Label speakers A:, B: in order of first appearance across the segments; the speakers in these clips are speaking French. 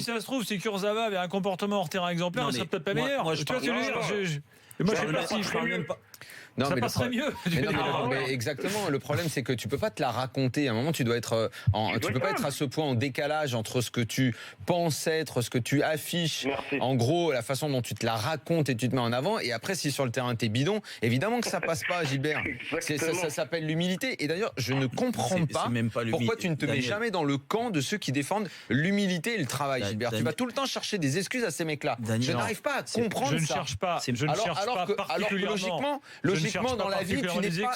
A: ça se trouve, si Kurzawa avait un comportement hors terrain exemplaire, il serait peut-être pas meilleur.
B: Moi, je parle même pas.
C: Non,
A: ça
C: mais
A: passerait mieux.
C: mais exactement. Le problème, c'est que tu peux pas te la raconter. À un moment, tu dois être, tu peux pas être à ce point en décalage entre ce que tu penses être, ce que tu affiches.
D: Merci.
C: En gros, la façon dont tu te la racontes et tu te mets en avant. Et après, si sur le terrain t'es bidon, évidemment que ça passe pas, Gilbert. Ça s'appelle l'humilité. Et d'ailleurs, je ne comprends pas pourquoi tu ne te mets jamais dans le camp de ceux qui défendent l'humilité et le travail, Gilbert. Tu vas tout le temps chercher des excuses à ces mecs-là. Je n'arrive pas à comprendre ça.
A: Je ne cherche pas.
C: Alors que logiquement, dans la vie,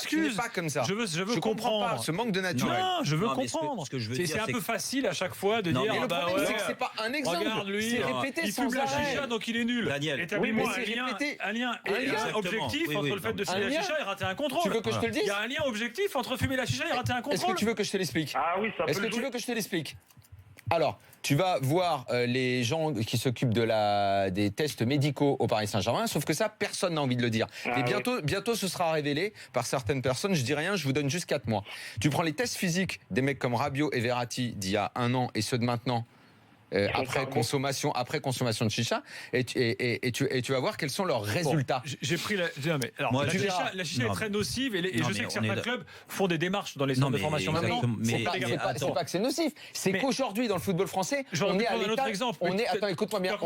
C: tu n'es pas comme ça.
A: Je veux
C: comprends
A: comprendre
C: pas ce manque de naturel.
A: Non, je veux comprendre. C'est un peu facile à chaque fois de dire.
C: Mais le problème, c'est que c'est pas un exemple.
A: Regarde lui,
C: c'est répété
A: il
C: sans
A: fume la
C: arrêt.
A: chicha, donc il est nul.
B: Daniel.
A: Établis-moi un lien objectif entre le fait de fumer la chicha et rater un contrôle.
C: Tu veux que je te le dise ?
A: Il y a un lien objectif entre fumer la chicha et rater un contrôle.
C: Est-ce que tu veux que je te l'explique ?
D: Ah oui, ça peut
C: Est-ce que tu veux que je te l'explique ? Alors, tu vas voir les gens qui s'occupent des tests médicaux au Paris Saint-Germain, sauf que ça, personne n'a envie de le dire. Et bientôt, ce sera révélé par certaines personnes. Je dis rien, je vous donne juste 4 mois. Tu prends les tests physiques des mecs comme Rabiot et Verratti d'il y a 1 an et ceux de maintenant. Après consommation de chicha et tu vas voir quels sont leurs résultats.
A: J'ai pris la chicha est très nocive et je sais que certains clubs font des démarches dans les centres de formation maintenant.
C: C'est pas que c'est nocif, c'est qu'aujourd'hui dans le football français, on est à l'état. Écoute-moi bien,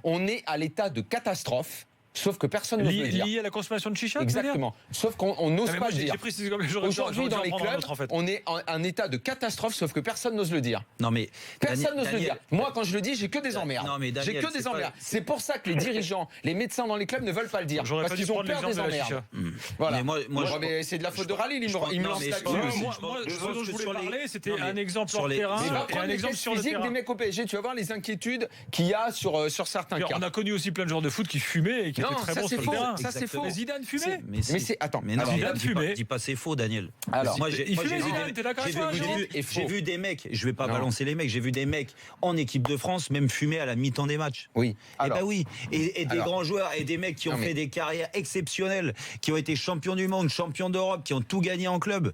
C: on est à l'état de catastrophe. Sauf que personne n'ose le dire.
A: Lié à la consommation de chicha.
C: Exactement. Sauf qu'on n'ose pas le dire.
A: Aujourd'hui,
C: dans les clubs, on est en un état de catastrophe, sauf que personne n'ose le dire.
B: Non mais
C: personne n'ose le dire. Moi, quand je le dis, j'ai que des emmerdes. J'ai que des emmerdes. C'est pour ça que les dirigeants, les médecins dans les clubs ne veulent pas le dire, parce qu'ils ont peur des emmerdes. Voilà. Mais c'est de la faute de Rallye. Il me lance là-dessus.
A: Moi, ce dont je voulais parler, c'était un exemple hors terrain et un exemple sur le terrain.
C: Des mecs au PSG, tu vas voir les inquiétudes qu'il y a sur certains cas.
A: On a connu aussi plein de joueurs de foot qui fumaient et qui
C: non, ça c'est faux. Ça c'est faux.
A: Mais Zidane fumait.
C: Mais c'est attends.
B: Mais non,
A: Zidane fumait.
B: Dis pas c'est faux, Daniel.
C: Alors,
B: moi j'ai vu des mecs. Je vais pas balancer les mecs. J'ai vu des mecs en équipe de France même fumer à la mi-temps des matchs.
C: Oui.
B: Et bah oui. Et des grands joueurs et des mecs qui ont fait des carrières exceptionnelles, qui ont été champions du monde, champions d'Europe, qui ont tout gagné en club.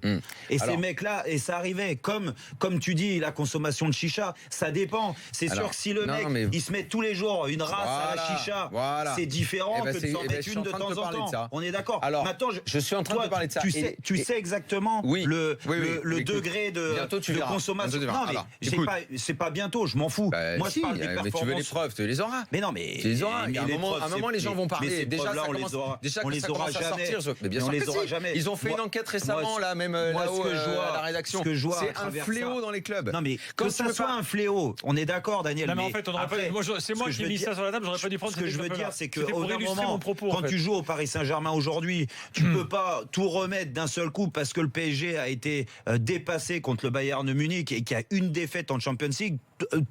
B: Et ces mecs-là, et ça arrivait. Comme tu dis, la consommation de chicha, ça dépend. C'est sûr que si le mec il se met tous les jours une race à la chicha, c'est différent que de s'en mettre une de temps en temps. On est d'accord.
C: Alors, je suis en train de te parler de ça.
B: Tu sais exactement le degré de consommation. Non, mais c'est pas bientôt, je m'en fous.
C: Moi, je parle des performances. Mais tu veux les preuves, tu les auras.
B: Mais non, mais
C: tu les auras. À un moment, les gens vont parler. Déjà,
B: on les aura jamais.
C: Mais bien sûr que si. Ils ont fait une enquête récemment, là, même là-haut, à la rédaction. C'est un fléau dans les clubs.
B: Non, mais que ça soit un fléau, on est d'accord, Daniel.
A: Non, mais en fait, c'est moi qui ai mis ça sur la table, j'aurais pas dû prendre.
B: Ce que je veux dire, c'est qu'au moment, quand tu joues au Paris Saint-Germain aujourd'hui, tu peux pas tout remettre d'un seul coup parce que le PSG a été dépassé contre le Bayern Munich et qu'il y a une défaite en Champions League,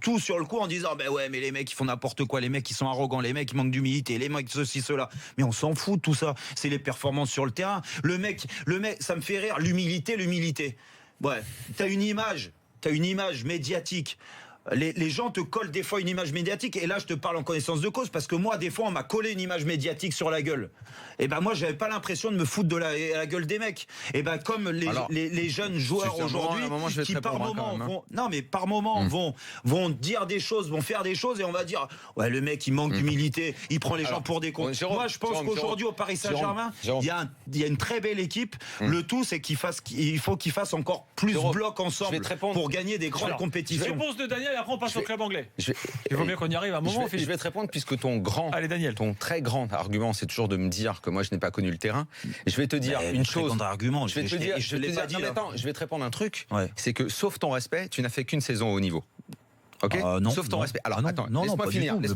B: tout sur le coup en disant ben ouais mais les mecs ils font n'importe quoi, les mecs ils sont arrogants, les mecs ils manquent d'humilité, les mecs ceci cela. Mais on s'en fout de tout ça, c'est les performances sur le terrain. Le mec ça me fait rire, l'humilité. Ouais, t'as une image médiatique. Les gens te collent des fois une image médiatique et là je te parle en connaissance de cause parce que moi des fois on m'a collé une image médiatique sur la gueule et ben moi j'avais pas l'impression de me foutre de la gueule des mecs et ben comme les jeunes joueurs aujourd'hui qui par moment vont dire des choses, vont faire des choses et on va dire ouais le mec il manque d'humilité, il prend les gens pour des cons. Moi je pense qu'aujourd'hui au Paris Saint-Germain il y a une très belle équipe. Le tout c'est qu'il faut qu'ils fassent encore plus bloc ensemble pour gagner des grandes compétitions.
A: Réponse de Daniel. Et après on passe au club anglais. Il vaut mieux qu'on y arrive à un moment.
C: Je vais te répondre puisque ton très grand argument, c'est toujours de me dire que moi je n'ai pas connu le terrain. Et je vais te dire une chose. Je vais te répondre un truc. C'est que sauf ton respect, tu n'as fait qu'une saison au haut niveau. Ok. Sauf ton respect. Alors attends, laisse-moi finir.
B: Ça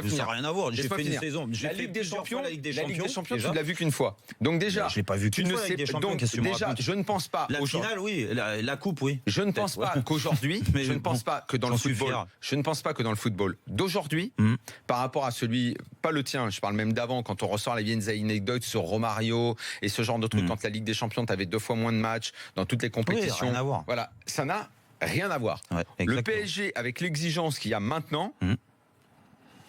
B: n'a rien à voir. J'ai fait une saison.
C: La Ligue des Champions, tu l'as vu qu'une fois. Donc déjà,
B: je l'ai pas vu qu'une fois.
C: Donc déjà, je ne pense pas.
B: La finale, oui. La coupe, oui.
C: Je ne pense pas qu'aujourd'hui, je ne pense pas que dans le football d'aujourd'hui, par rapport à celui, pas le tien, je parle même d'avant, quand on ressort les vieilles anecdotes sur Romario et ce genre de trucs, quand la Ligue des Champions, t'avais 2 fois moins de matchs dans toutes les compétitions.
B: Rien à voir.
C: Voilà, ça n'a rien à voir. Le PSG, avec l'exigence qu'il y a maintenant,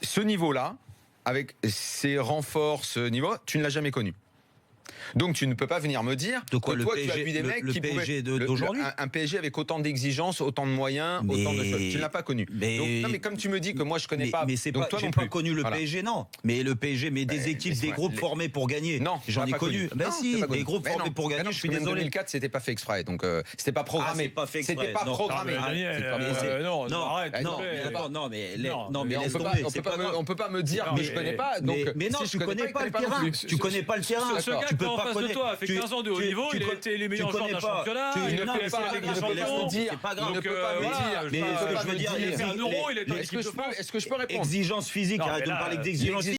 C: ce niveau-là, avec ses renforts, ce niveau, tu ne l'as jamais connu. Donc tu ne peux pas venir me dire
B: de quoi
C: que
B: le
C: toi
B: PSG,
C: tu as vu des mecs qui
B: PSG
C: pouvaient,
B: d'aujourd'hui,
C: un PSG avec autant d'exigences, autant de moyens, autant de choses. Tu ne l'as pas connu. Mais comme tu me dis que moi je connais pas,
B: mais c'est
C: donc
B: pas,
C: toi
B: j'ai
C: non
B: pas
C: plus.
B: connu le PSG, non. Mais le PSG, des équipes, des groupes formés pour gagner.
C: Non,
B: j'en ai connu. Ben si, des groupes formés pour gagner. Je suis désolé.
C: En 2004, c'était pas fait exprès, donc c'était pas programmé.
B: C'était pas programmé.
A: Non,
B: mais
C: on peut pas me dire que je connais pas.
B: Mais non, tu connais pas le terrain. Tu connais pas le terrain.
A: Ce gars qui est en face de toi a fait 15 ans de haut niveau, il a été les meilleurs joueurs d'un championnat.
C: Il ne peut pas me dire.
B: C'est pas grave.
C: Il ne peut pas me dire.
B: Mais ce que je veux dire,
A: il a fait un euro, il est en équipe de France.
C: Est-ce que je peux répondre?
B: Exigence physique. Arrête de me parler d'exigence physique.